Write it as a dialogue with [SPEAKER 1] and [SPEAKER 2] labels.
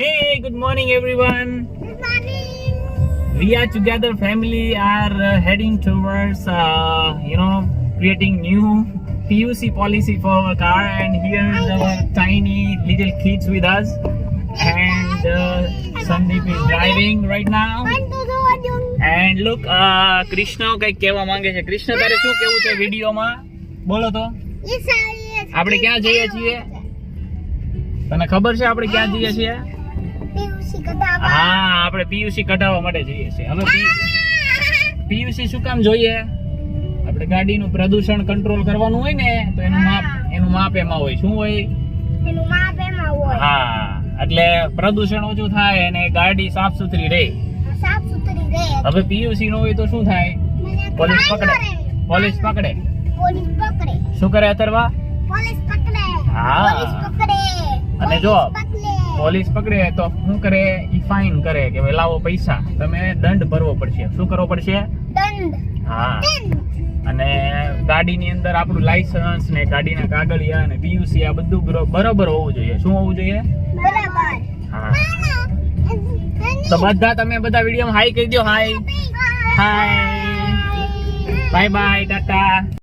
[SPEAKER 1] Hey, good morning everyone.
[SPEAKER 2] Good morning.
[SPEAKER 1] We are together. Family are heading towards, creating new PUC policy for our car. And here is our tiny little kids with us. And Sandeep is driving right now. And look, Krishna કઈક કહેવા માંગે છે. કૃષ્ણ તારે શું કહેવું છે વિડીયોમાં? બોલો તો. આપણે ક્યાં જઈએ છીએ? તને ખબર છે આપણે ક્યાં જઈએ છીએ? હા, આપણે પીયુસી કઢાવવા માટે જઈએ છીએ. હવે પીયુસી શું કામ જોઈએ? આપણે ગાડીનું પ્રદૂષણ કંટ્રોલ કરવાનું હોય ને, તો એનું માપ એમાં હોય. શું હોય?
[SPEAKER 2] એનું માપ એમાં હોય.
[SPEAKER 1] હા, એટલે પ્રદૂષણ ઓછું થાય અને ગાડી સાફ સુથરી રહે.
[SPEAKER 2] સાફ સુથરી રહે.
[SPEAKER 1] હવે પીયુસી નો હોય તો શું થાય? પોલીસ પકડે.
[SPEAKER 2] પોલીસ પકડે.
[SPEAKER 1] શું કરે અથર્વા?
[SPEAKER 2] પોલીસ પકડે.
[SPEAKER 1] હા.
[SPEAKER 2] પોલીસ પકડે.
[SPEAKER 1] અને જો પોલીસ પકડે તો શું કરે? ઈ ફાઇન કરે કે ભાઈ લાવો પૈસા, તમે દંડ ભરવો પડશે. શું કરવો પડશે?
[SPEAKER 2] દંડ.
[SPEAKER 1] હા. અને ગાડીની અંદર આપણું લાયસન્સ ને ગાડીના કાગળિયા અને પીયુસી આ બધું બરોબર હોવું જોઈએ. શું હોવું જોઈએ?
[SPEAKER 2] બરાબર.
[SPEAKER 1] હા. તો બધા તમે બધા વિડીયોમાં હાઈ કહી દો. હાય હાય, બાય બાય, ટાટા.